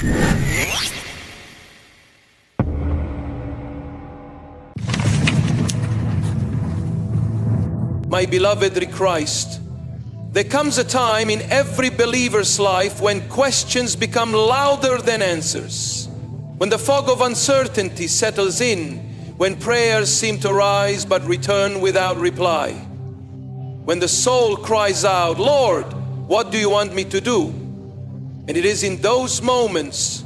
My beloved in Christ, there comes a time in every believer's life when questions become louder than answers, when the fog of uncertainty settles in, when prayers seem to rise but return without reply, when the soul cries out, "Lord, what do you want me to do?" And it is in those moments,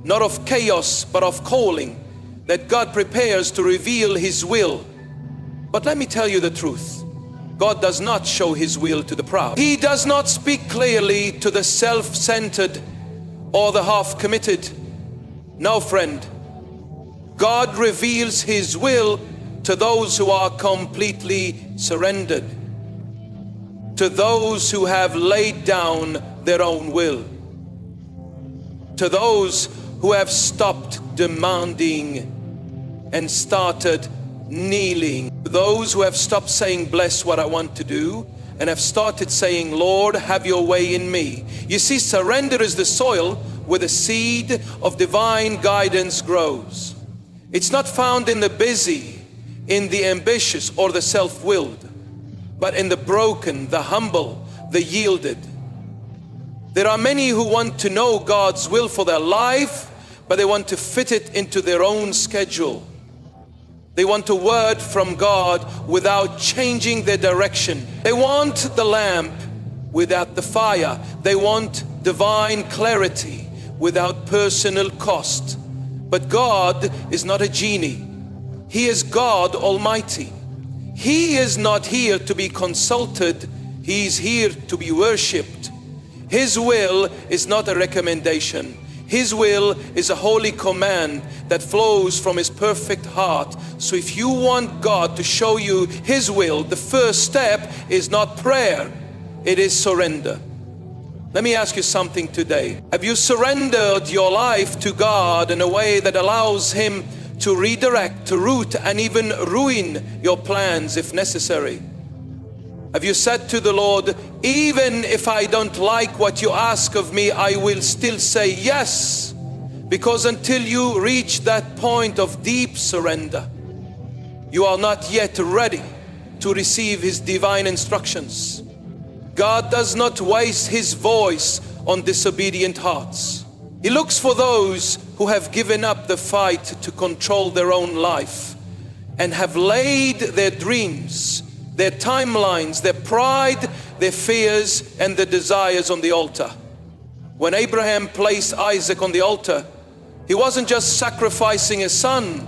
not of chaos but of calling, that God prepares to reveal His will. But let me tell you the truth. God does not show His will to the proud. He does not speak clearly to the self-centered or the half-committed. No, friend. God reveals His will to those who are completely surrendered, to those who have laid down their own will, to those who have stopped demanding and started kneeling, those who have stopped saying, "Bless what I want to do," and have started saying, "Lord, have your way in me." You see, surrender is the soil where the seed of divine guidance grows. It's not found in the busy, in the ambitious, or the self-willed, but in the broken, the humble, the yielded. There are many who want to know God's will for their life, but they want to fit it into their own schedule. They want a word from God without changing their direction. They want the lamp without the fire. They want divine clarity without personal cost. But God is not a genie. He is God Almighty. He is not here to be consulted. He is here to be worshipped. His will is not a recommendation. His will is a holy command that flows from His perfect heart. So if you want God to show you His will, the first step is not prayer, it is surrender. Let me ask you something today. Have you surrendered your life to God in a way that allows Him to redirect, to root, and even ruin your plans if necessary? Have you said to the Lord, "Even if I don't like what you ask of me, I will still say yes"? Because until you reach that point of deep surrender, you are not yet ready to receive His divine instructions. God does not waste His voice on disobedient hearts. He looks for those who have given up the fight to control their own life and have laid their dreams, their timelines, their pride, their fears, and their desires on the altar. When Abraham placed Isaac on the altar, he wasn't just sacrificing his son,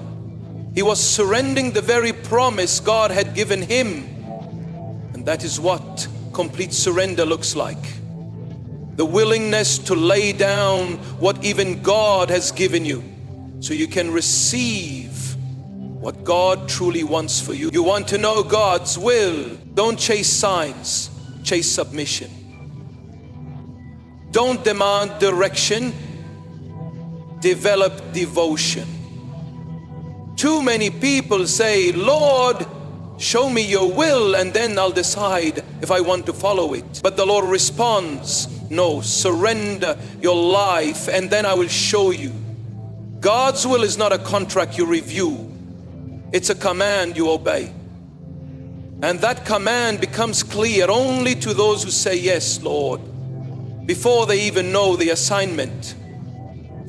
he was surrendering the very promise God had given him. And that is what complete surrender looks like. The willingness to lay down what even God has given you so you can receive what God truly wants for you. You want to know God's will. Don't chase signs, chase submission. Don't demand direction, develop devotion. Too many people say, "Lord, show me your will and then I'll decide if I want to follow it." But the Lord responds, "No, surrender your life and then I will show you." God's will is not a contract you review. It's a command you obey. And that command becomes clear only to those who say, "Yes, Lord," before they even know the assignment.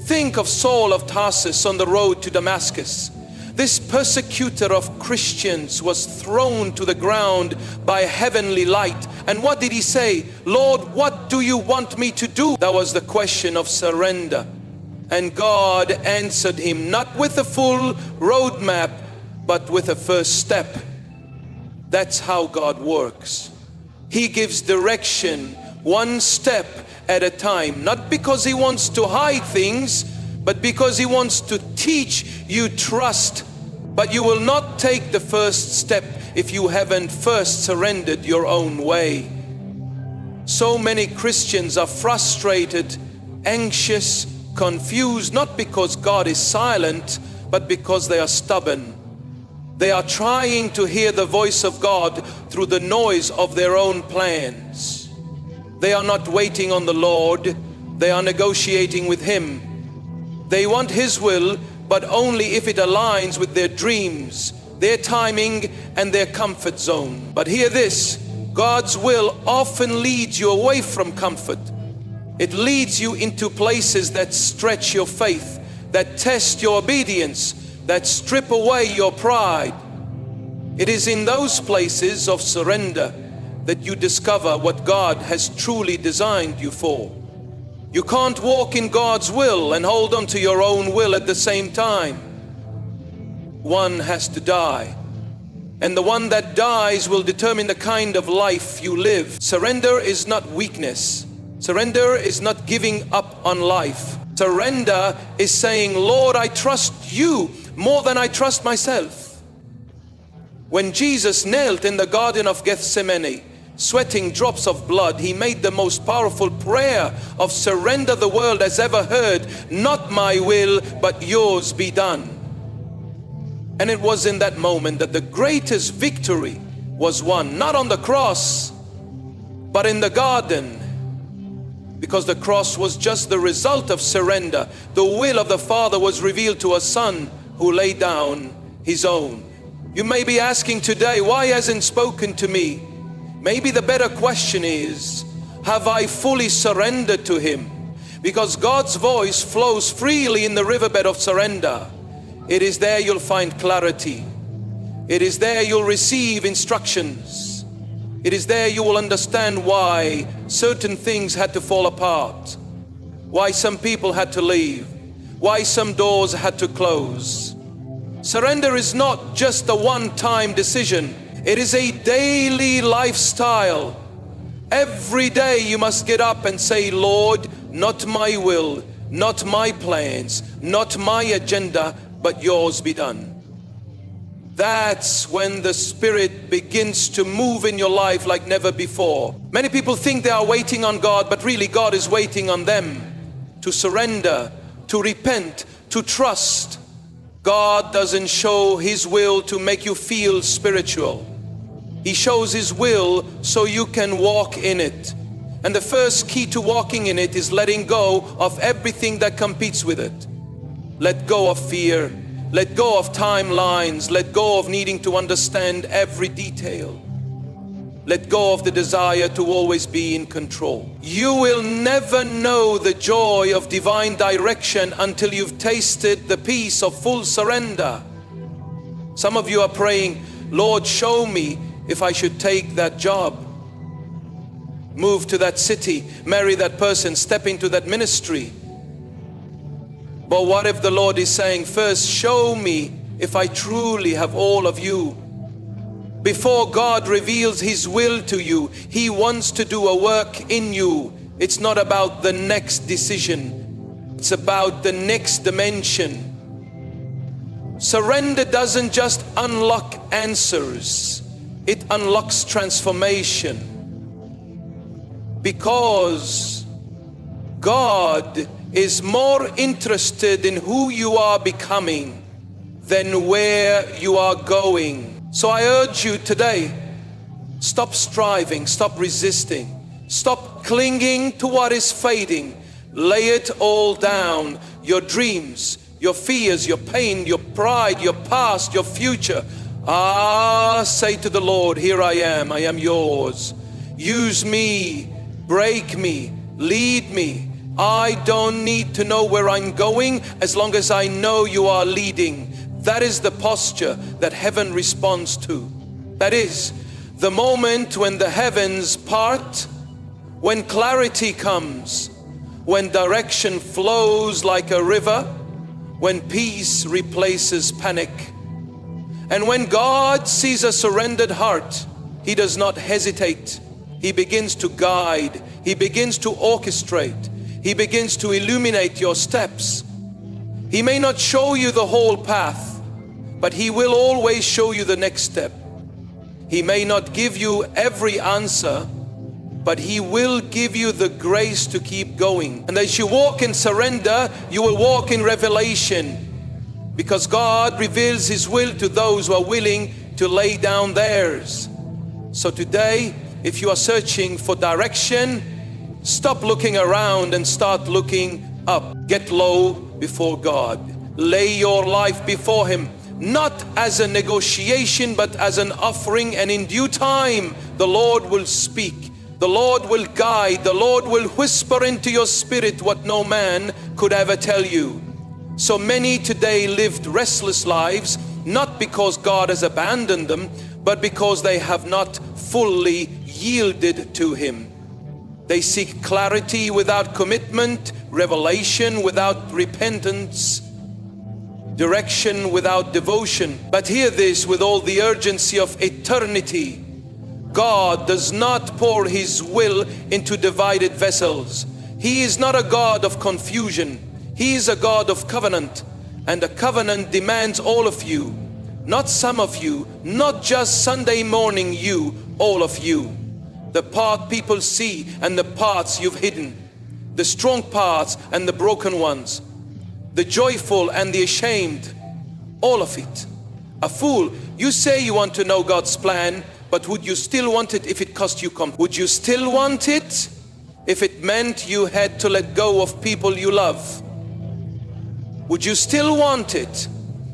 Think of Saul of Tarsus on the road to Damascus. This persecutor of Christians was thrown to the ground by a heavenly light. And what did he say? "Lord, what do you want me to do?" That was the question of surrender. And God answered him, not with a full roadmap, but with a first step. That's how God works. He gives direction one step at a time, not because He wants to hide things, but because He wants to teach you trust. But you will not take the first step if you haven't first surrendered your own way. So many Christians are frustrated, anxious, confused, not because God is silent, but because they are stubborn. They are trying to hear the voice of God through the noise of their own plans. They are not waiting on the Lord, they are negotiating with Him. They want His will, but only if it aligns with their dreams, their timing, and their comfort zone. But hear this, God's will often leads you away from comfort. It leads you into places that stretch your faith, that test your obedience, that strip away your pride. It is in those places of surrender that you discover what God has truly designed you for. You can't walk in God's will and hold on to your own will at the same time. One has to die. And the one that dies will determine the kind of life you live. Surrender is not weakness. Surrender is not giving up on life. Surrender is saying, Lord, I trust you more than I trust myself. When Jesus knelt in the Garden of Gethsemane, sweating drops of blood, He made the most powerful prayer of surrender the world has ever heard. Not my will, but yours be done. And it was in that moment that the greatest victory was won, not on the cross, but in the garden. Because the cross was just the result of surrender. The will of the Father was revealed to a Son who laid down His own. You may be asking today, why hasn't He spoken to me? Maybe the better question is, have I fully surrendered to Him? Because God's voice flows freely in the riverbed of surrender. It is there you'll find clarity. It is there you'll receive instructions. It is there you will understand why certain things had to fall apart, why some people had to leave, why some doors had to close. Surrender is not just a one-time decision. It is a daily lifestyle. Every day you must get up and say, Lord, not my will, not my plans, not my agenda, but yours be done. That's when the Spirit begins to move in your life like never before. Many people think they are waiting on God, but really God is waiting on them to surrender, to repent, to trust. God doesn't show His will to make you feel spiritual. He shows His will so you can walk in it. And the first key to walking in it is letting go of everything that competes with it. Let go of fear. Let go of timelines. Let go of needing to understand every detail. Let go of the desire to always be in control. You will never know the joy of divine direction until you've tasted the peace of full surrender. Some of you are praying, Lord, show me if I should take that job, move to that city, marry that person, step into that ministry. But what if the Lord is saying, first show me if I truly have all of you? Before God reveals His will to you, He wants to do a work in you. It's not about the next decision. It's about the next dimension. Surrender doesn't just unlock answers. It unlocks transformation. Because God is more interested in who you are becoming than where you are going. So I urge you today, stop striving, stop resisting, stop clinging to what is fading. Lay it all down, your dreams, your fears, your pain, your pride, your past, your future. Say to the Lord, here I am yours. Use me, break me, lead me. I don't need to know where I'm going as long as I know you are leading. That is the posture that heaven responds to. That is the moment when the heavens part, when clarity comes, when direction flows like a river, when peace replaces panic. And when God sees a surrendered heart, He does not hesitate. He begins to guide. He begins to orchestrate. He begins to illuminate your steps. He may not show you the whole path, but He will always show you the next step. He may not give you every answer, but He will give you the grace to keep going. And as you walk in surrender, you will walk in revelation, because God reveals His will to those who are willing to lay down theirs. So today, if you are searching for direction, stop looking around and start looking up. Get low before God. Lay your life before Him, not as a negotiation, but as an offering. And in due time, the Lord will speak. The Lord will guide. The Lord will whisper into your spirit what no man could ever tell you. So many today lived restless lives, not because God has abandoned them, but because they have not fully yielded to Him. They seek clarity without commitment, revelation without repentance, direction without devotion. But hear this with all the urgency of eternity. God does not pour His will into divided vessels. He is not a God of confusion. He is a God of covenant. And a covenant demands all of you, not some of you, not just Sunday morning you, all of you. The part people see and the parts you've hidden, the strong parts and the broken ones, the joyful and the ashamed, all of it. A fool, you say you want to know God's plan, but would you still want it if it cost you comfort? Would you still want it if it meant you had to let go of people you love? Would you still want it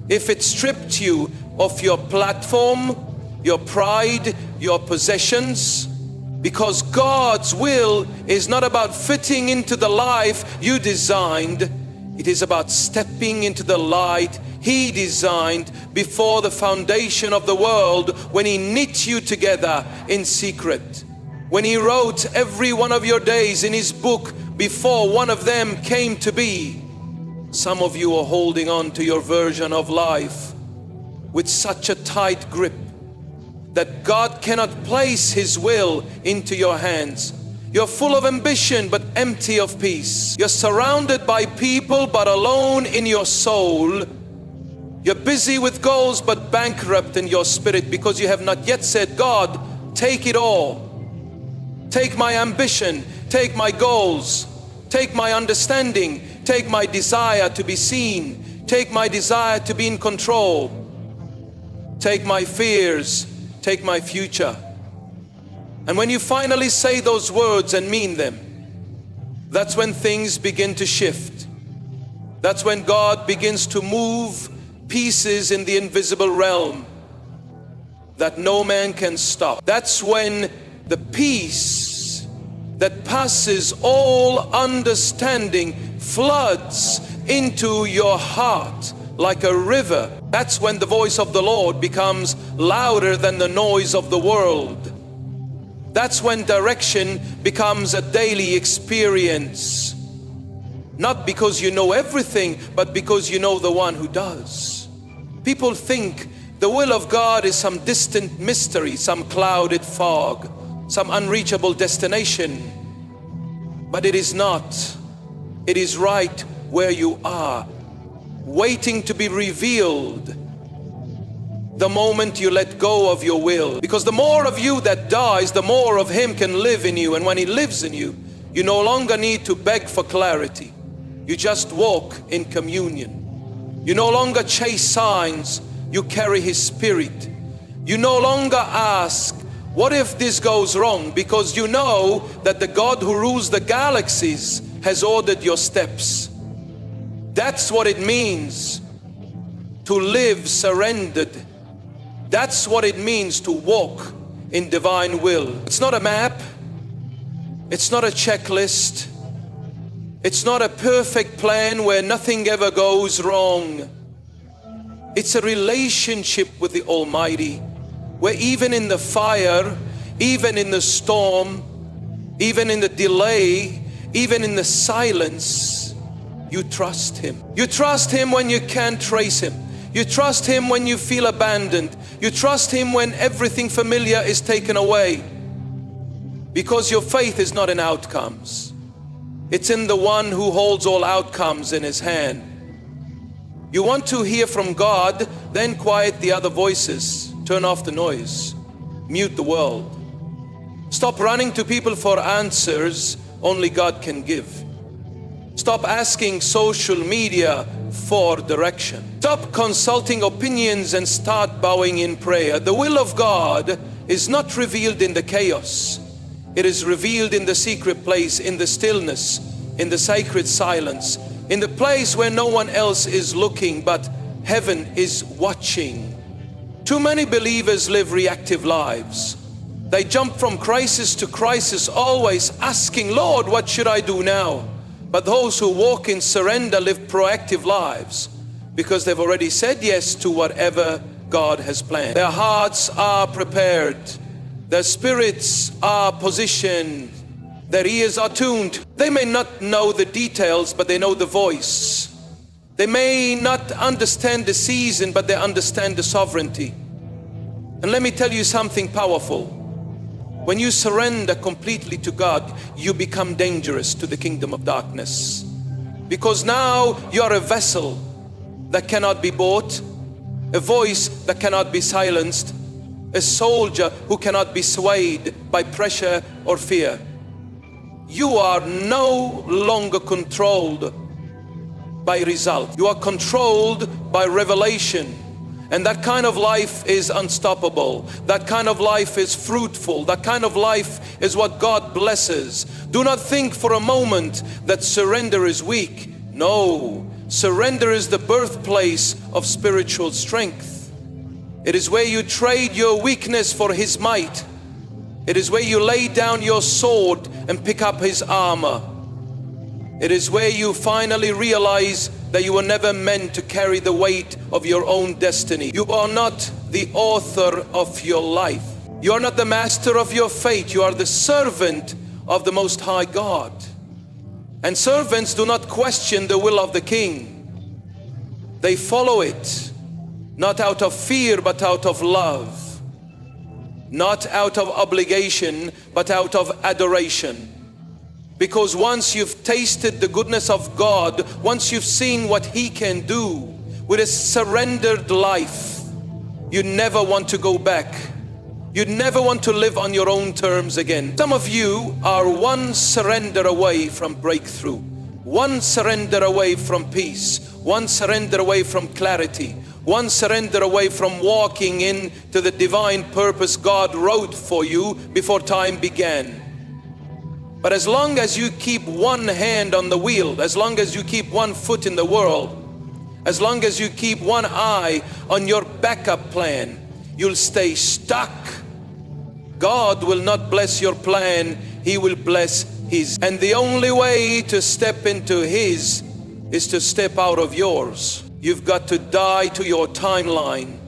if it stripped you of your platform, your pride, your possessions? Because God's will is not about fitting into the life you designed. It is about stepping into the light He designed before the foundation of the world, when He knit you together in secret. When He wrote every one of your days in His book before one of them came to be. Some of you are holding on to your version of life with such a tight grip that God cannot place His will into your hands. You're full of ambition but empty of peace. You're surrounded by people but alone in your soul. You're busy with goals but bankrupt in your spirit, because you have not yet said, God, take it all. Take my ambition, take my goals, take my understanding, take my desire to be seen, take my desire to be in control, take my fears, take my future. And when you finally say those words and mean them, that's when things begin to shift. That's when God begins to move pieces in the invisible realm that no man can stop. That's when the peace that passes all understanding floods into your heart like a river. That's when the voice of the Lord becomes louder than the noise of the world. That's when direction becomes a daily experience. Not because you know everything, but because you know the one who does. People think the will of God is some distant mystery, some clouded fog, some unreachable destination. But it is not. It is right where you are, waiting to be revealed the moment you let go of your will. Because the more of you that dies, the more of Him can live in you. And when He lives in you, you no longer need to beg for clarity. You just walk in communion. You no longer chase signs, you carry His Spirit. You no longer ask, what if this goes wrong? Because you know that the God who rules the galaxies has ordered your steps. That's what it means to live surrendered. That's what it means to walk in divine will. It's not a map. It's not a checklist. It's not a perfect plan where nothing ever goes wrong. It's a relationship with the Almighty, where even in the fire, even in the storm, even in the delay, even in the silence, you trust Him. You trust Him when you can't trace Him. You trust Him when you feel abandoned. You trust Him when everything familiar is taken away. Because your faith is not in outcomes. It's in the one who holds all outcomes in His hand. You want to hear from God, then quiet the other voices. Turn off the noise. Mute the world. Stop running to people for answers only God can give. Stop asking social media for direction. Stop consulting opinions and start bowing in prayer. The will of God is not revealed in the chaos. It is revealed in the secret place, in the stillness, in the sacred silence, in the place where no one else is looking, but heaven is watching. Too many believers live reactive lives. They jump from crisis to crisis, always asking, Lord, what should I do now? But those who walk in surrender live proactive lives because they've already said yes to whatever God has planned. Their hearts are prepared. Their spirits are positioned. Their ears are tuned. They may not know the details, but they know the voice. They may not understand the season, but they understand the sovereignty. And let me tell you something powerful. When you surrender completely to God, you become dangerous to the kingdom of darkness. Because now you are a vessel that cannot be bought, a voice that cannot be silenced, a soldier who cannot be swayed by pressure or fear. You are no longer controlled by result. You are controlled by revelation. And that kind of life is unstoppable. That kind of life is fruitful. That kind of life is what God blesses. Do not think for a moment that surrender is weak. No, surrender is the birthplace of spiritual strength. It is where you trade your weakness for His might. It is where you lay down your sword and pick up His armor. It is where you finally realize that you were never meant to carry the weight of your own destiny. You are not the author of your life. You are not the master of your fate. You are the servant of the Most High God. And servants do not question the will of the King. They follow it, not out of fear, but out of love. Not out of obligation, but out of adoration. Because once you've tasted the goodness of God, once you've seen what He can do with a surrendered life, you never want to go back. You never want to live on your own terms again. Some of you are one surrender away from breakthrough, one surrender away from peace, one surrender away from clarity, one surrender away from walking into the divine purpose God wrote for you before time began. But as long as you keep one hand on the wheel, as long as you keep one foot in the world, as long as you keep one eye on your backup plan, you'll stay stuck. God will not bless your plan, He will bless His. And the only way to step into His is to step out of yours. You've got to die to your timeline.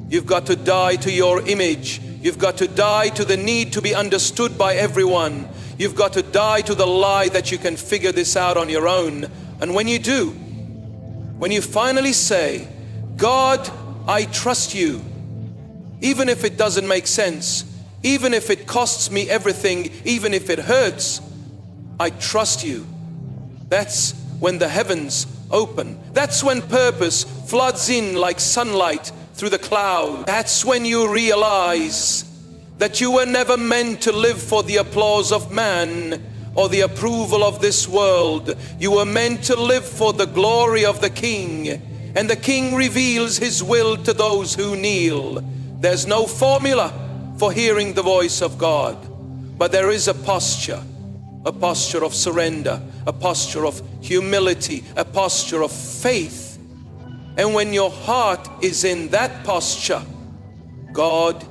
You've got to die to your image. You've got to die to the need to be understood by everyone. You've got to die to the lie that you can figure this out on your own. And when you do, when you finally say, God, I trust you, even if it doesn't make sense, even if it costs me everything, even if it hurts, I trust you. That's when the heavens open. That's when purpose floods in like sunlight through the cloud. That's when you realize that you were never meant to live for the applause of man or the approval of this world. You were meant to live for the glory of the King. And the King reveals His will to those who kneel. There's no formula for hearing the voice of God, but there is a posture of surrender, a posture of humility, a posture of faith. And when your heart is in that posture, God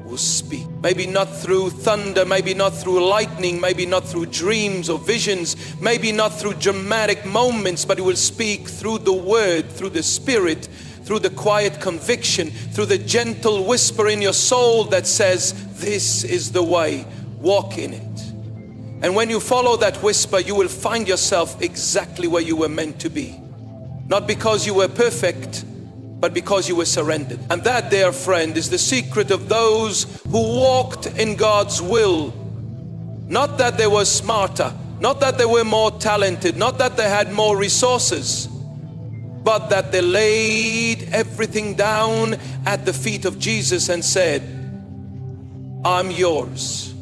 will speak. Maybe not through thunder, maybe not through lightning, maybe not through dreams or visions, maybe not through dramatic moments, but He will speak through the Word, through the Spirit, through the quiet conviction, through the gentle whisper in your soul that says, this is the way, walk in it. And when you follow that whisper, you will find yourself exactly where you were meant to be. Not because you were perfect, but because you were surrendered. And that, dear friend, is the secret of those who walked in God's will. Not that they were smarter, not that they were more talented, not that they had more resources, but that they laid everything down at the feet of Jesus and said, I'm yours,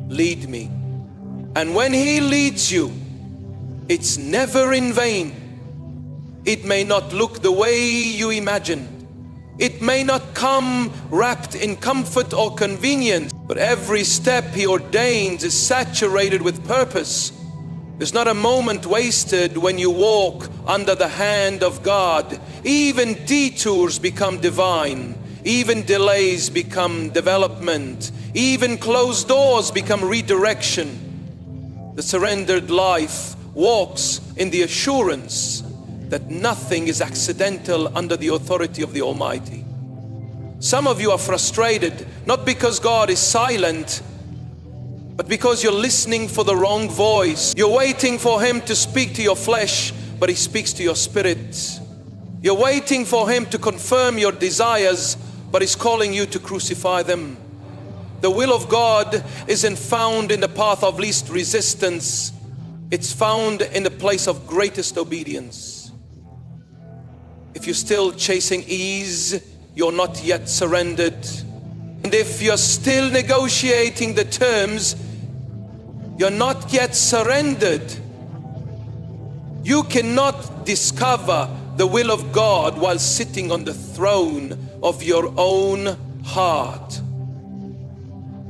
lead me. And when He leads you, it's never in vain. It may not look the way you imagined. It may not come wrapped in comfort or convenience, but every step He ordains is saturated with purpose. There's not a moment wasted when you walk under the hand of God. Even detours become divine. Even delays become development. Even closed doors become redirection. The surrendered life walks in the assurance that nothing is accidental under the authority of the Almighty. Some of you are frustrated, not because God is silent, but because you're listening for the wrong voice. You're waiting for Him to speak to your flesh, but He speaks to your spirit. You're waiting for Him to confirm your desires, but He's calling you to crucify them. The will of God isn't found in the path of least resistance. It's found in the place of greatest obedience. If you're still chasing ease, you're not yet surrendered. And if you're still negotiating the terms, you're not yet surrendered. You cannot discover the will of God while sitting on the throne of your own heart.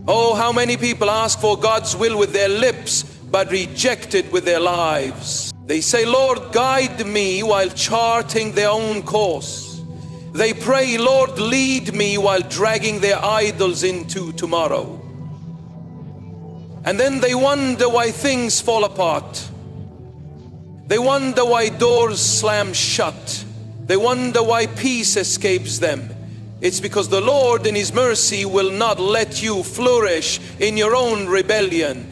Oh, how many people ask for God's will with their lips, but reject it with their lives. They say, Lord, guide me, while charting their own course. They pray, Lord, lead me, while dragging their idols into tomorrow. And then they wonder why things fall apart. They wonder why doors slam shut. They wonder why peace escapes them. It's because the Lord in His mercy will not let you flourish in your own rebellion.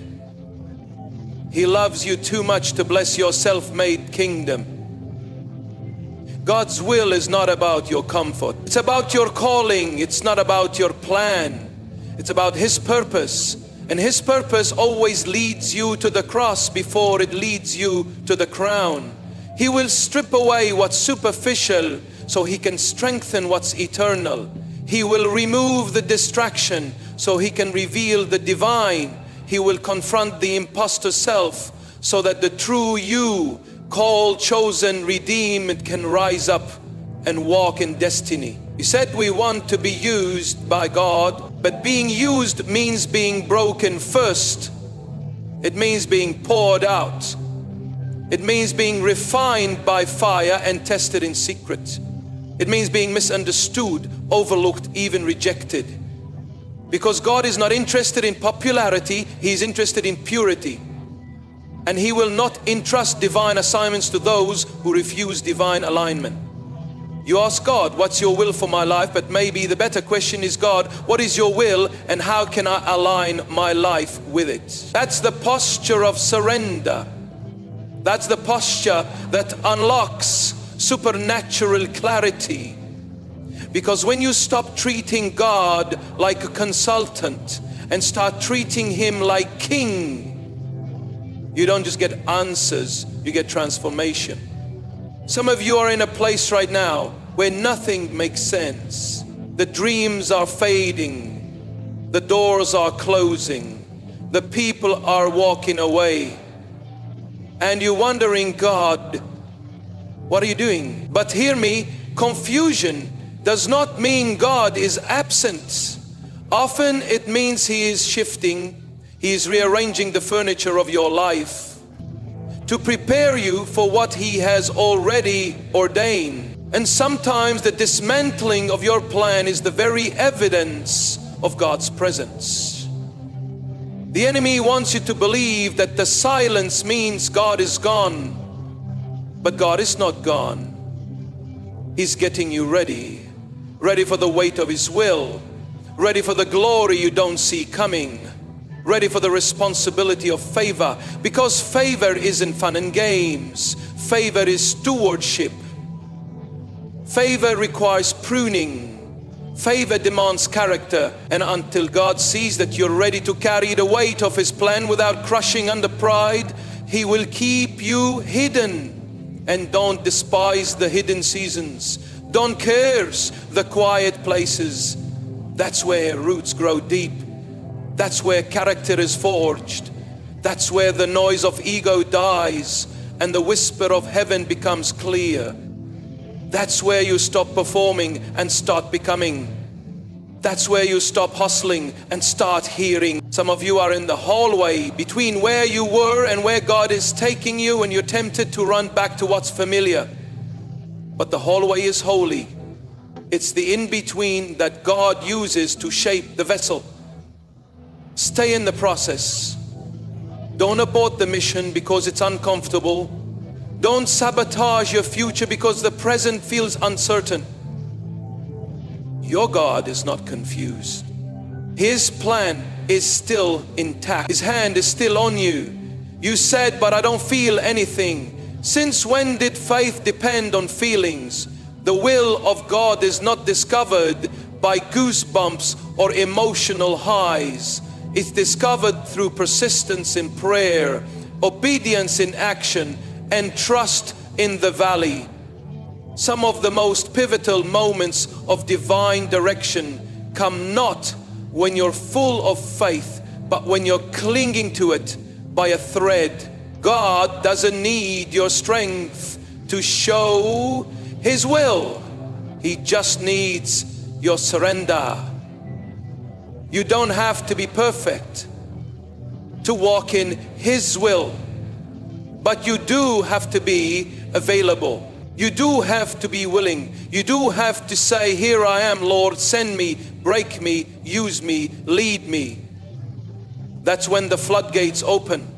He loves you too much to bless your self-made kingdom. God's will is not about your comfort. It's about your calling. It's not about your plan. It's about His purpose. And His purpose always leads you to the cross before it leads you to the crown. He will strip away what's superficial so He can strengthen what's eternal. He will remove the distraction so He can reveal the divine. He will confront the imposter self so that the true you, called, chosen, redeemed, can rise up and walk in destiny. He said we want to be used by God, but being used means being broken first. It means being poured out. It means being refined by fire and tested in secret. It means being misunderstood, overlooked, even rejected. Because God is not interested in popularity, He's interested in purity. And He will not entrust divine assignments to those who refuse divine alignment. You ask God, what's your will for my life? But maybe the better question is, God, what is your will and how can I align my life with it? That's the posture of surrender. That's the posture that unlocks supernatural clarity. Because when you stop treating God like a consultant and start treating Him like King, you don't just get answers, you get transformation. Some of you are in a place right now where nothing makes sense. The dreams are fading. The doors are closing. The people are walking away. And you're wondering, God, what are you doing? But hear me, confusion does not mean God is absent. Often it means He is shifting. He is rearranging the furniture of your life to prepare you for what He has already ordained. And sometimes the dismantling of your plan is the very evidence of God's presence. The enemy wants you to believe that the silence means God is gone, but God is not gone. He's getting you ready for the weight of His will, ready for the glory you don't see coming, ready for the responsibility of favor. Because favor isn't fun and games. Favor is stewardship. Favor requires pruning. Favor demands character. And until God sees that you're ready to carry the weight of His plan without crushing under pride, He will keep you hidden. And don't despise the hidden seasons. Don't curse the quiet places. That's where roots grow deep. That's where character is forged. That's where the noise of ego dies and the whisper of heaven becomes clear. That's where you stop performing and start becoming. That's where you stop hustling and start hearing. Some of you are in the hallway between where you were and where God is taking you, and you're tempted to run back to what's familiar. But the hallway is holy. It's the in-between that God uses to shape the vessel. Stay in the process. Don't abort the mission because it's uncomfortable. Don't sabotage your future because the present feels uncertain. Your God is not confused. His plan is still intact. His hand is still on you. You said, but I don't feel anything. Since when did faith depend on feelings? The will of God is not discovered by goosebumps or emotional highs. It's discovered through persistence in prayer, obedience in action, and trust in the valley. Some of the most pivotal moments of divine direction come not when you're full of faith, but when you're clinging to it by a thread. God doesn't need your strength to show His will. He just needs your surrender. You don't have to be perfect to walk in His will, but you do have to be available. You do have to be willing. You do have to say, here I am, Lord, send me, break me, use me, lead me. That's when the floodgates open.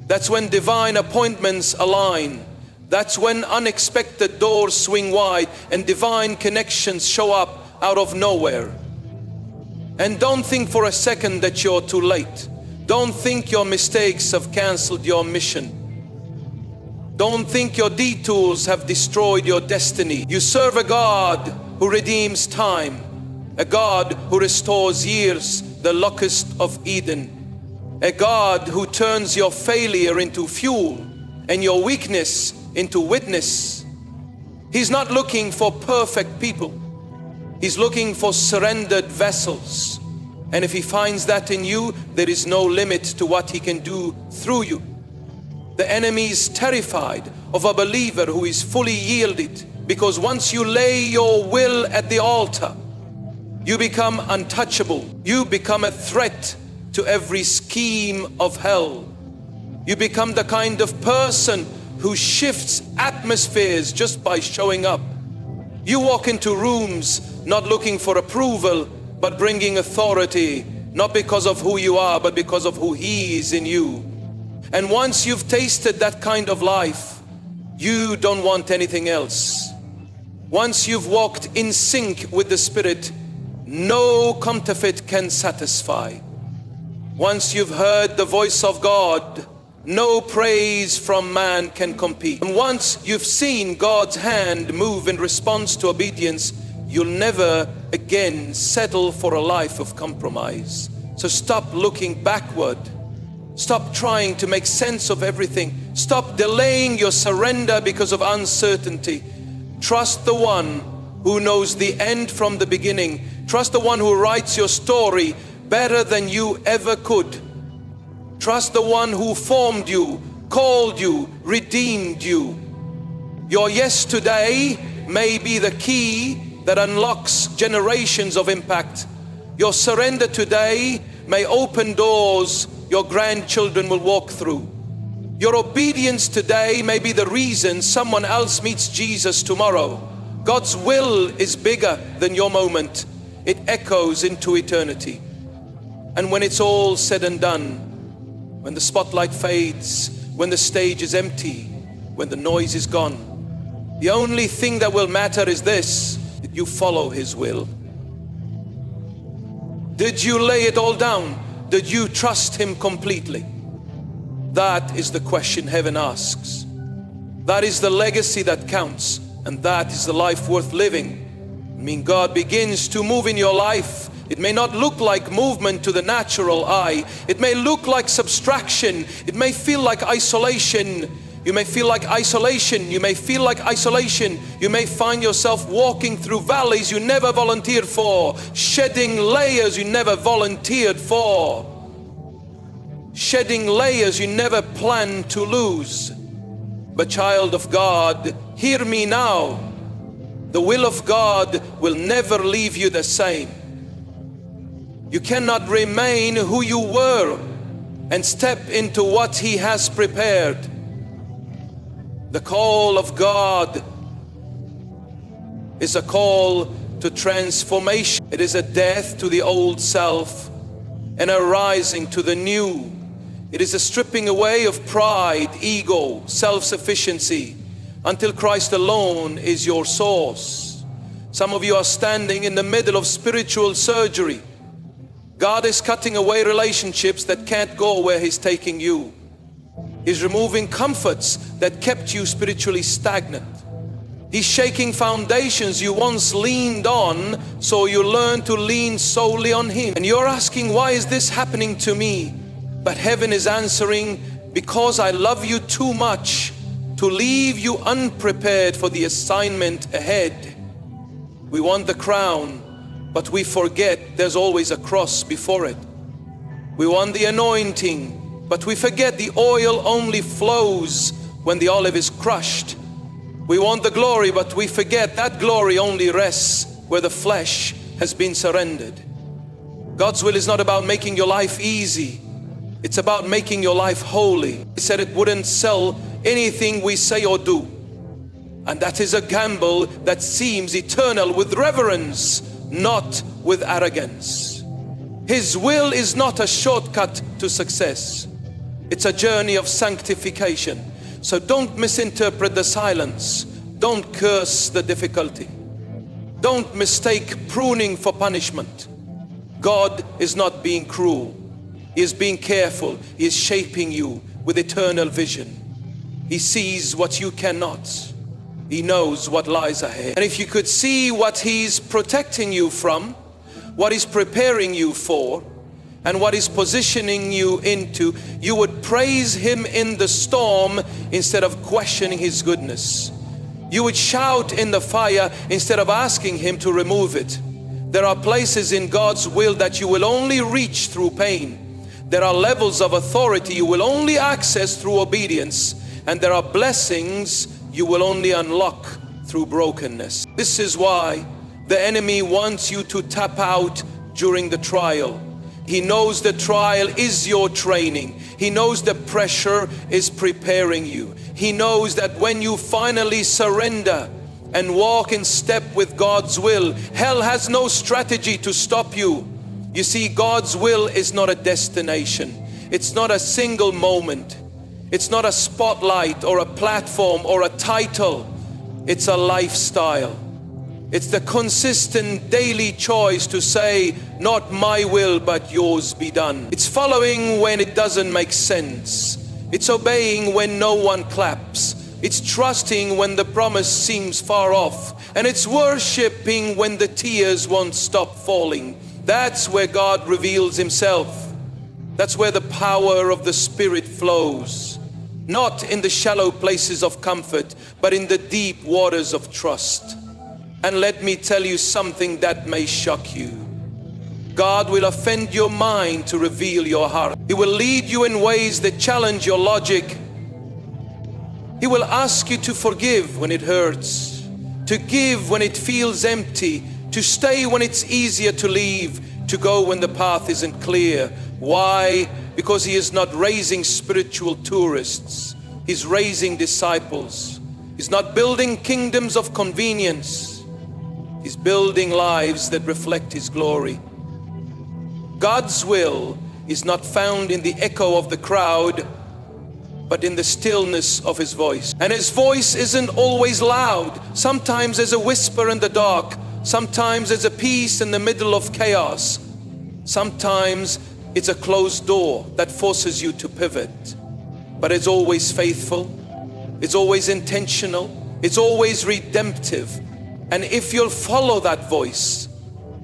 That's when divine appointments align. That's when unexpected doors swing wide and divine connections show up out of nowhere. And don't think for a second that you're too late. Don't think your mistakes have canceled your mission. Don't think your detours have destroyed your destiny. You serve a God who redeems time, a God who restores years, the locust of Eden, a God who turns your failure into fuel and your weakness into witness. He's not looking for perfect people. He's looking for surrendered vessels. And if He finds that in you, there is no limit to what He can do through you. The enemy is terrified of a believer who is fully yielded, because once you lay your will at the altar, you become untouchable. You become a threat to every scheme of hell. You become the kind of person who shifts atmospheres just by showing up. You walk into rooms not looking for approval, but bringing authority, not because of who you are, but because of who He is in you. And once you've tasted that kind of life, you don't want anything else. Once you've walked in sync with the Spirit, no counterfeit can satisfy. Once you've heard the voice of God, no praise from man can compete. And once you've seen God's hand move in response to obedience, you'll never again settle for a life of compromise. So stop looking backward. Stop trying to make sense of everything. Stop delaying your surrender because of uncertainty. Trust the one who knows the end from the beginning. Trust the one who writes your story better than you ever could. Trust the one who formed you, called you, redeemed you. Your yes today may be the key that unlocks generations of impact. Your surrender today may open doors your grandchildren will walk through. Your obedience today may be the reason someone else meets Jesus tomorrow. God's will is bigger than your moment. It echoes into eternity. And when it's all said and done, when the spotlight fades, when the stage is empty, when the noise is gone, the only thing that will matter is this: did you follow His will? Did you lay it all down? Did you trust Him completely? That is the question heaven asks. That is the legacy that counts, and that is the life worth living. I mean, God begins to move in your life. It may not look like movement to the natural eye. It may look like subtraction. It may feel like isolation. You may feel like isolation. You may feel like isolation. You may find yourself walking through valleys you never volunteered for, shedding layers you never volunteered for, shedding layers you never planned to lose. But child of God, hear me now. The will of God will never leave you the same. You cannot remain who you were and step into what He has prepared. The call of God is a call to transformation. It is a death to the old self and a rising to the new. It is a stripping away of pride, ego, self-sufficiency, until Christ alone is your source. Some of you are standing in the middle of spiritual surgery. God is cutting away relationships that can't go where He's taking you. He's removing comforts that kept you spiritually stagnant. He's shaking foundations you once leaned on, so you learn to lean solely on Him. And you're asking, why is this happening to me? But heaven is answering, because I love you too much to leave you unprepared for the assignment ahead. We want the crown, but we forget there's always a cross before it. We want the anointing, but we forget the oil only flows when the olive is crushed. We want the glory, but we forget that glory only rests where the flesh has been surrendered. God's will is not about making your life easy. It's about making your life holy. He said it wouldn't sell anything we say or do. And that is a gamble that seems eternal, with reverence, not with arrogance. His will is not a shortcut to success. It's a journey of sanctification. So don't misinterpret the silence. Don't curse the difficulty. Don't mistake pruning for punishment. God is not being cruel. He is being careful. He is shaping you with eternal vision. He sees what you cannot. He knows what lies ahead. And if you could see what He's protecting you from, what He's preparing you for, and what He's positioning you into, you would praise Him in the storm instead of questioning His goodness. You would shout in the fire instead of asking Him to remove it. There are places in God's will that you will only reach through pain. There are levels of authority you will only access through obedience. And there are blessings you will only unlock through brokenness. This is why the enemy wants you to tap out during the trial. He knows the trial is your training. He knows the pressure is preparing you. He knows that when you finally surrender and walk in step with God's will, hell has no strategy to stop you. You see, God's will is not a destination. It's not a single moment. It's not a spotlight or a platform or a title. It's a lifestyle. It's the consistent daily choice to say, not my will, but yours be done. It's following when it doesn't make sense. It's obeying when no one claps. It's trusting when the promise seems far off. And it's worshiping when the tears won't stop falling. That's where God reveals Himself. That's where the power of the Spirit flows. Not in the shallow places of comfort, but in the deep waters of trust. And let me tell you something that may shock you. God will offend your mind to reveal your heart. He will lead you in ways that challenge your logic. He will ask you to forgive when it hurts, to give when it feels empty, to stay when it's easier to leave, to go when the path isn't clear. Why? Because He is not raising spiritual tourists. He's raising disciples. He's not building kingdoms of convenience. He's building lives that reflect His glory. God's will is not found in the echo of the crowd, but in the stillness of His voice. And His voice isn't always loud. Sometimes there's a whisper in the dark. Sometimes there's a peace in the middle of chaos. Sometimes it's a closed door that forces you to pivot. But it's always faithful. It's always intentional. It's always redemptive. And if you'll follow that voice,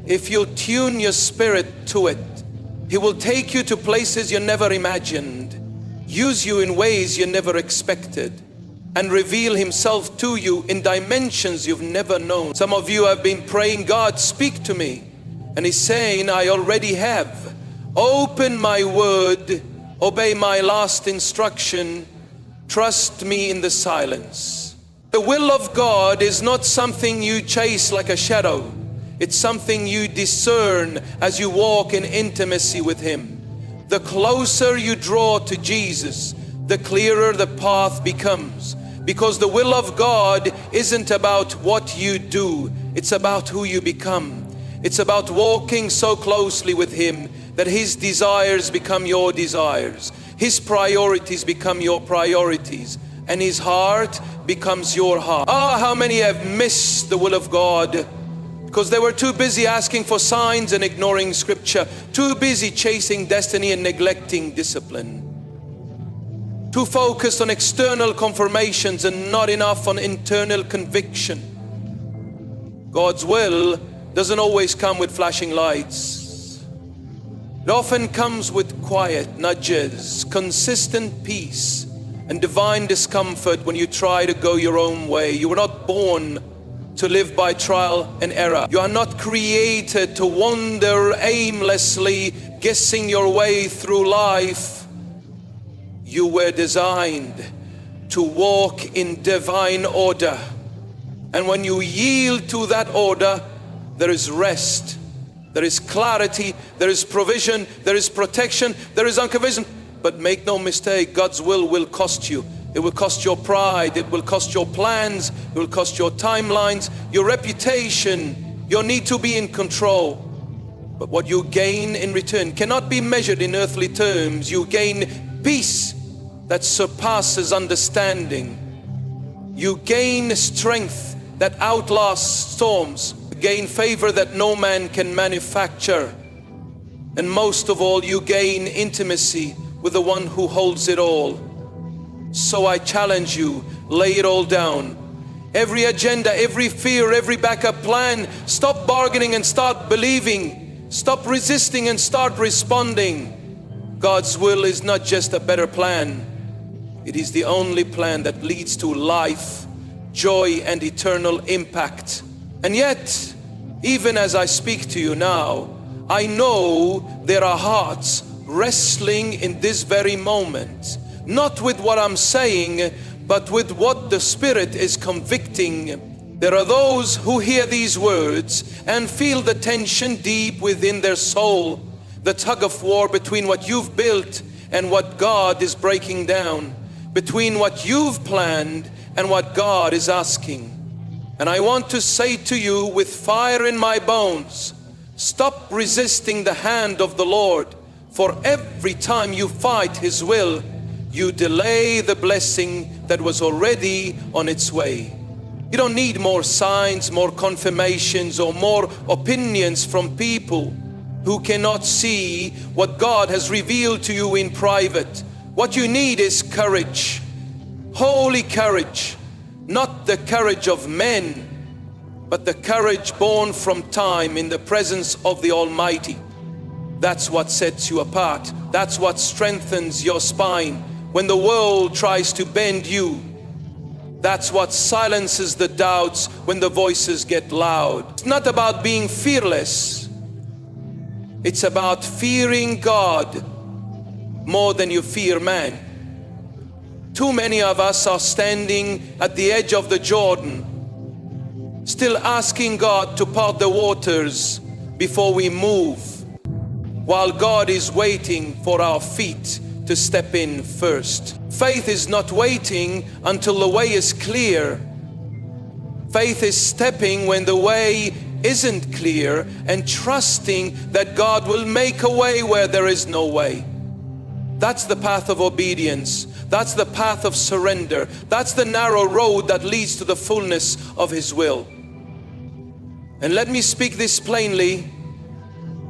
if you'll tune your spirit to it, He will take you to places you never imagined, use you in ways you never expected, and reveal Himself to you in dimensions you've never known. Some of you have been praying, God, speak to me. And He's saying, I already have. Open my word, obey my last instruction, trust me in the silence. The will of God is not something you chase like a shadow. It's something you discern as you walk in intimacy with Him. The closer you draw to Jesus, the clearer the path becomes. Because the will of God isn't about what you do, it's about who you become. It's about walking so closely with Him that His desires become your desires. His priorities become your priorities. And His heart becomes your heart. Ah, how many have missed the will of God because they were too busy asking for signs and ignoring Scripture, too busy chasing destiny and neglecting discipline, too focused on external confirmations and not enough on internal conviction. God's will doesn't always come with flashing lights. It often comes with quiet nudges, consistent peace, and divine discomfort when you try to go your own way. You were not born to live by trial and error. You are not created to wander aimlessly, guessing your way through life. You were designed to walk in divine order. And when you yield to that order, there is rest, there is clarity, there is provision, there is protection, there is unconditional. But make no mistake, God's will cost you. It will cost your pride, it will cost your plans, it will cost your timelines, your reputation, your need to be in control. But what you gain in return cannot be measured in earthly terms. You gain peace that surpasses understanding. You gain strength that outlasts storms. You gain favor that no man can manufacture. And most of all, you gain intimacy with the one who holds it all. So I challenge you, lay it all down. Every agenda, every fear, every backup plan, stop bargaining and start believing. Stop resisting and start responding. God's will is not just a better plan. It is the only plan that leads to life, joy, and eternal impact. And yet, even as I speak to you now, I know there are hearts wrestling in this very moment, not with what I'm saying, but with what the Spirit is convicting. There are those who hear these words and feel the tension deep within their soul, the tug of war between what you've built and what God is breaking down, between what you've planned and what God is asking. And I want to say to you with fire in my bones, stop resisting the hand of the Lord. For every time you fight His will, you delay the blessing that was already on its way. You don't need more signs, more confirmations, or more opinions from people who cannot see what God has revealed to you in private. What you need is courage, holy courage, not the courage of men, but the courage born from time in the presence of the Almighty. That's what sets you apart. That's what strengthens your spine when the world tries to bend you. That's what silences the doubts when the voices get loud. It's not about being fearless. It's about fearing God more than you fear man. Too many of us are standing at the edge of the Jordan, still asking God to part the waters before we move, while God is waiting for our feet to step in first. Faith is not waiting until the way is clear. Faith is stepping when the way isn't clear and trusting that God will make a way where there is no way. That's the path of obedience. That's the path of surrender. That's the narrow road that leads to the fullness of His will. And let me speak this plainly.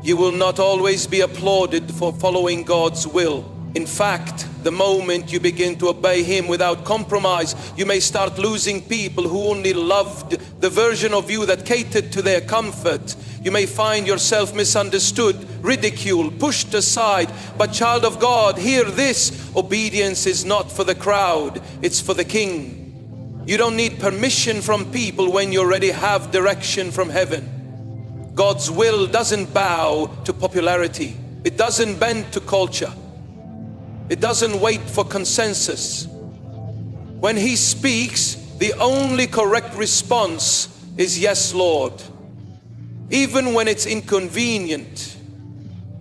You will not always be applauded for following God's will. In fact, the moment you begin to obey Him without compromise, you may start losing people who only loved the version of you that catered to their comfort. You may find yourself misunderstood, ridiculed, pushed aside. But child of God, hear this: obedience is not for the crowd, it's for the King. You don't need permission from people when you already have direction from heaven. God's will doesn't bow to popularity. It doesn't bend to culture. It doesn't wait for consensus. When He speaks, the only correct response is yes, Lord. even when it's inconvenient,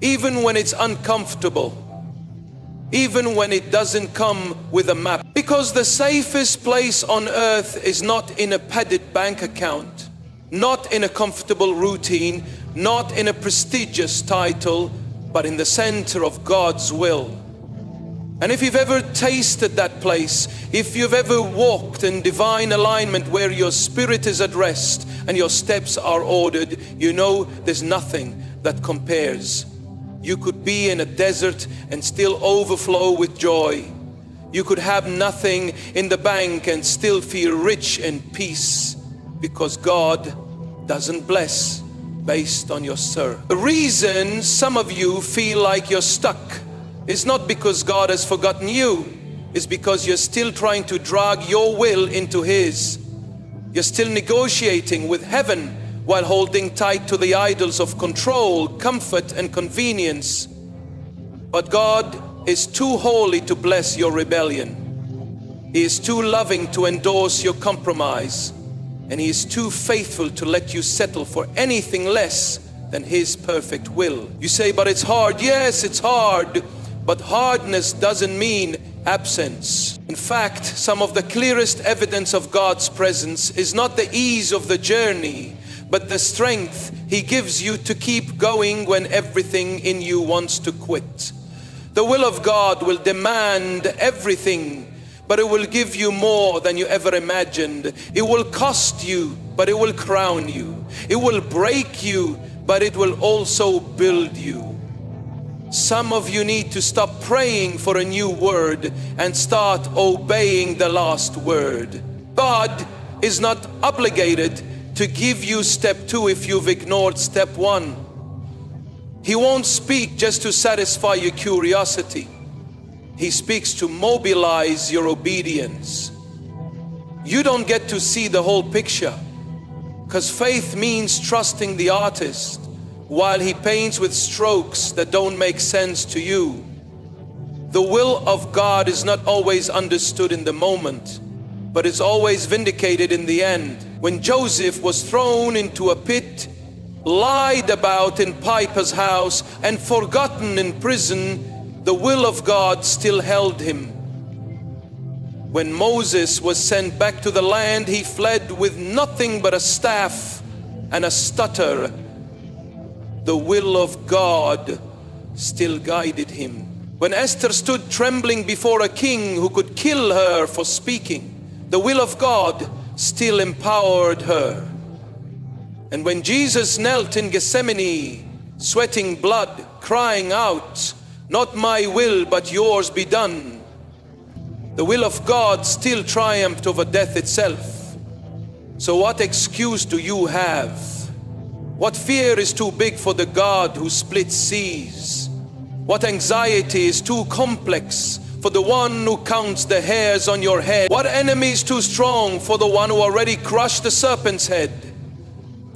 even when it's uncomfortable, even when it doesn't come with a map. Because the safest place on earth is not in a padded bank account, not in a comfortable routine, not in a prestigious title, but in the center of God's will. And if you've ever tasted that place, if you've ever walked in divine alignment where your spirit is at rest and your steps are ordered, you know there's nothing that compares. You could be in a desert and still overflow with joy. You could have nothing in the bank and still feel rich in peace, because God doesn't bless based on your service. The reason some of you feel like you're stuck is not because God has forgotten you. It's because you're still trying to drag your will into His. You're still negotiating with heaven while holding tight to the idols of control, comfort, and convenience. But God is too holy to bless your rebellion. He is too loving to endorse your compromise. And He is too faithful to let you settle for anything less than His perfect will. You say, but it's hard. Yes, it's hard. But hardness doesn't mean absence. In fact, some of the clearest evidence of God's presence is not the ease of the journey, but the strength He gives you to keep going when everything in you wants to quit. The will of God will demand everything, but it will give you more than you ever imagined. It will cost you, but it will crown you. It will break you, but it will also build you. Some of you need to stop praying for a new word and start obeying the last word. God is not obligated to give you step 2 if you've ignored step 1. He won't speak just to satisfy your curiosity. He speaks to mobilize your obedience. You don't get to see the whole picture, because faith means trusting the artist while he paints with strokes that don't make sense to you. The will of God is not always understood in the moment, but it's always vindicated in the end. When Joseph was thrown into a pit, lied about in Potiphar's house, and forgotten in prison, the will of God still held him. When Moses was sent back to the land, he fled with nothing but a staff and a stutter. The will of God still guided him. When Esther stood trembling before a king who could kill her for speaking, the will of God still empowered her. And when Jesus knelt in Gethsemane, sweating blood, crying out, "Not my will, but yours be done," the will of God still triumphed over death itself. So what excuse do you have? What fear is too big for the God who splits seas? What anxiety is too complex for the one who counts the hairs on your head? What enemy is too strong for the one who already crushed the serpent's head?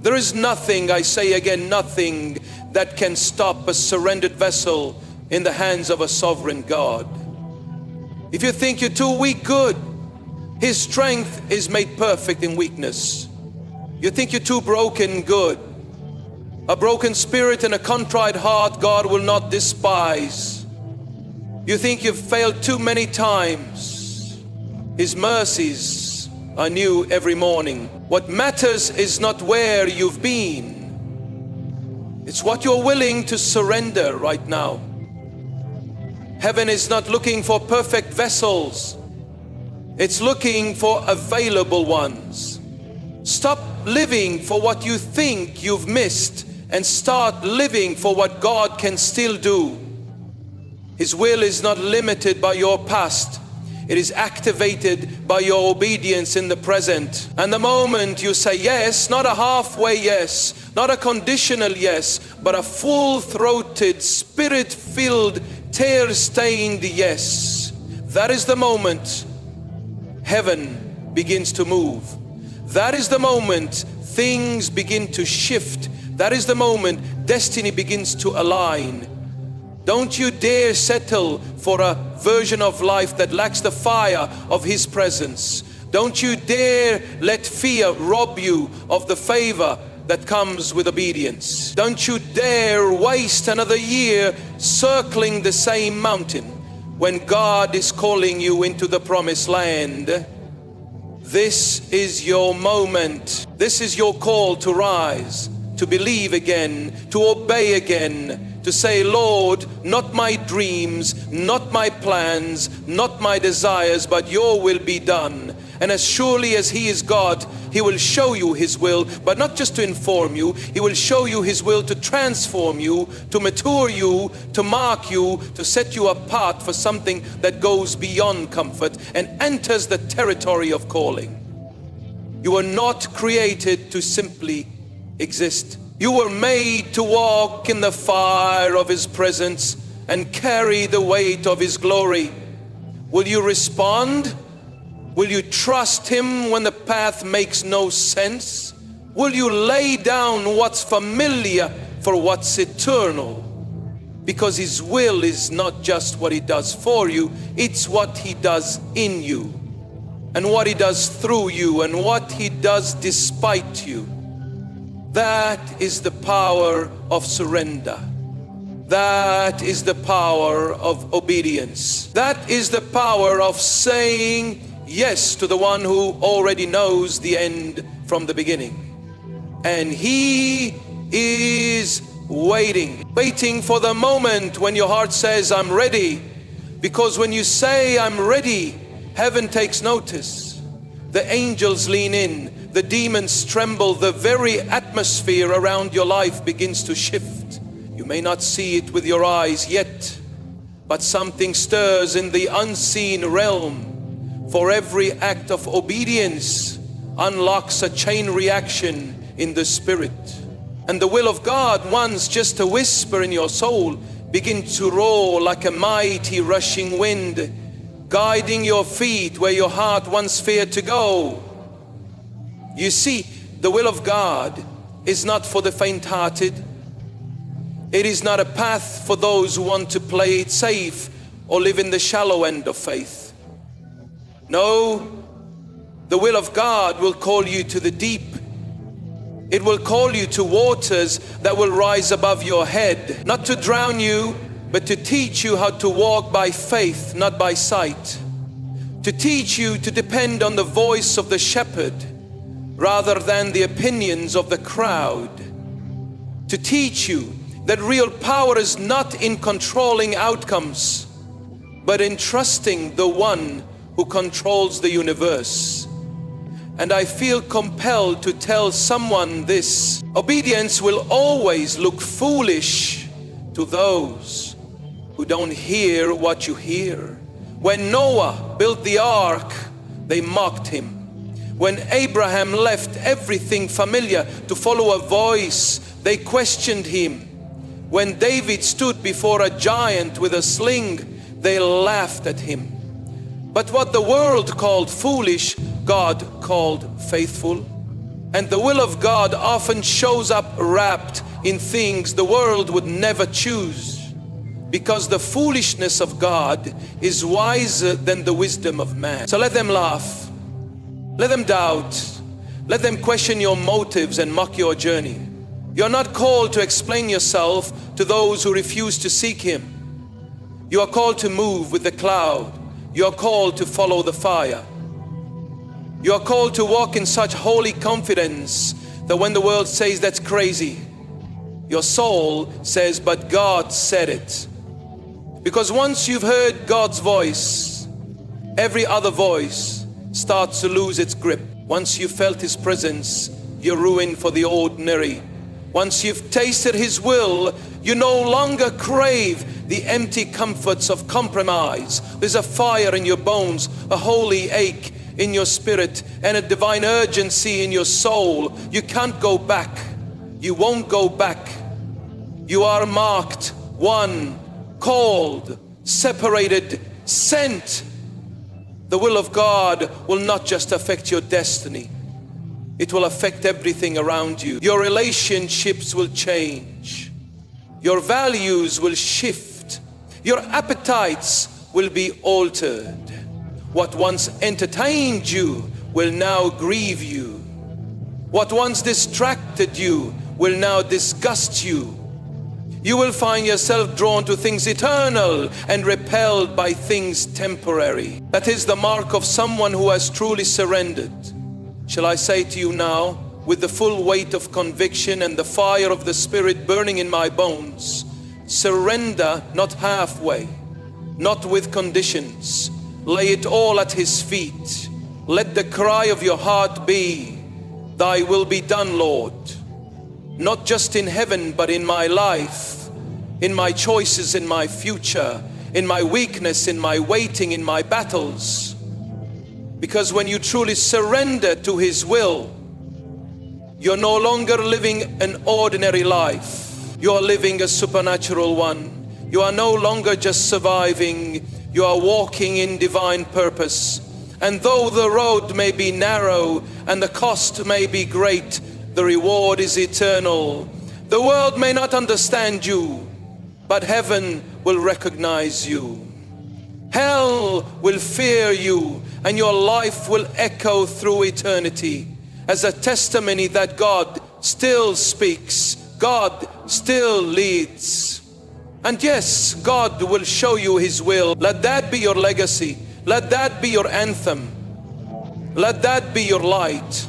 There is nothing, I say again, nothing that can stop a surrendered vessel in the hands of a sovereign God. If you think you're too weak, good. His strength is made perfect in weakness. You think you're too broken, good. A broken spirit and a contrite heart God will not despise. You think you've failed too many times. His mercies are new every morning. What matters is not where you've been. It's what you're willing to surrender right now. Heaven is not looking for perfect vessels. It's looking for available ones. Stop living for what you think you've missed and start living for what God can still do. His will is not limited by your past. It is activated by your obedience in the present. And the moment you say yes, not a halfway yes, not a conditional yes, but a full-throated, spirit-filled, tear-stained yes, that is the moment heaven begins to move. That is the moment things begin to shift. That is the moment destiny begins to align. Don't you dare settle for a version of life that lacks the fire of His presence. Don't you dare let fear rob you of the favor that comes with obedience. Don't you dare waste another year circling the same mountain when God is calling you into the promised land. This is your moment. This is your call to rise, to believe again, to obey again, to say, Lord, not my dreams, not my plans, not my desires, but your will be done. And as surely as He is God, He will show you His will, but not just to inform you. He will show you His will to transform you, to mature you, to mark you, to set you apart for something that goes beyond comfort and enters the territory of calling. You were not created to simply exist. You were made to walk in the fire of His presence and carry the weight of His glory. Will you respond? Will you trust Him when the path makes no sense? Will you lay down what's familiar for what's eternal? Because His will is not just what He does for you, it's what He does in you, and what He does through you, and what He does despite you. That is the power of surrender. That is the power of obedience. That is the power of saying yes to the one who already knows the end from the beginning. And He is waiting for the moment when your heart says, I'm ready. Because when you say, I'm ready, heaven takes notice. The angels lean in, the demons tremble, the very atmosphere around your life begins to shift. You may not see it with your eyes yet, but something stirs in the unseen realm. For every act of obedience unlocks a chain reaction in the spirit. And the will of God, once just a whisper in your soul, begins to roar like a mighty rushing wind, guiding your feet where your heart once feared to go. You see, the will of God is not for the faint-hearted. It is not a path for those who want to play it safe or live in the shallow end of faith. No, the will of God will call you to the deep. It will call you to waters that will rise above your head, not to drown you, but to teach you how to walk by faith, not by sight. To teach you to depend on the voice of the shepherd rather than the opinions of the crowd. To teach you that real power is not in controlling outcomes, but in trusting the one who controls the universe. And I feel compelled to tell someone this: obedience will always look foolish to those who don't hear what you hear. When Noah built the ark, they mocked him. When Abraham left everything familiar to follow a voice, they questioned him. When David stood before a giant with a sling, they laughed at him. But what the world called foolish, God called faithful. And the will of God often shows up wrapped in things the world would never choose, because the foolishness of God is wiser than the wisdom of man. So let them laugh, let them doubt, let them question your motives and mock your journey. You're not called to explain yourself to those who refuse to seek Him. You are called to move with the cloud. You are called to follow the fire. You are called to walk in such holy confidence that when the world says that's crazy, your soul says, but God said it. Because once you've heard God's voice, every other voice starts to lose its grip. Once you've felt His presence, you're ruined for the ordinary. Once you've tasted His will, you no longer crave the empty comforts of compromise. There's a fire in your bones, a holy ache in your spirit, and a divine urgency in your soul. You can't go back. You won't go back. You are marked, one, called, separated, sent. The will of God will not just affect your destiny. It will affect everything around you. Your relationships will change. Your values will shift. Your appetites will be altered. What once entertained you will now grieve you. What once distracted you will now disgust you. You will find yourself drawn to things eternal and repelled by things temporary. That is the mark of someone who has truly surrendered. Shall I say to you now, with the full weight of conviction and the fire of the Spirit burning in my bones, surrender not halfway, not with conditions. Lay it all at His feet. Let the cry of your heart be, Thy will be done, Lord. Not just in heaven, but in my life, in my choices, in my future, in my weakness, in my waiting, in my battles. Because when you truly surrender to His will, you're no longer living an ordinary life. You are living a supernatural one. You are no longer just surviving. You are walking in divine purpose. And though the road may be narrow and the cost may be great, the reward is eternal. The world may not understand you, but heaven will recognize you. Hell will fear you, and your life will echo through eternity as a testimony that God still speaks, God still leads. And yes, God will show you His will. Let that be your legacy. Let that be your anthem. Let that be your light.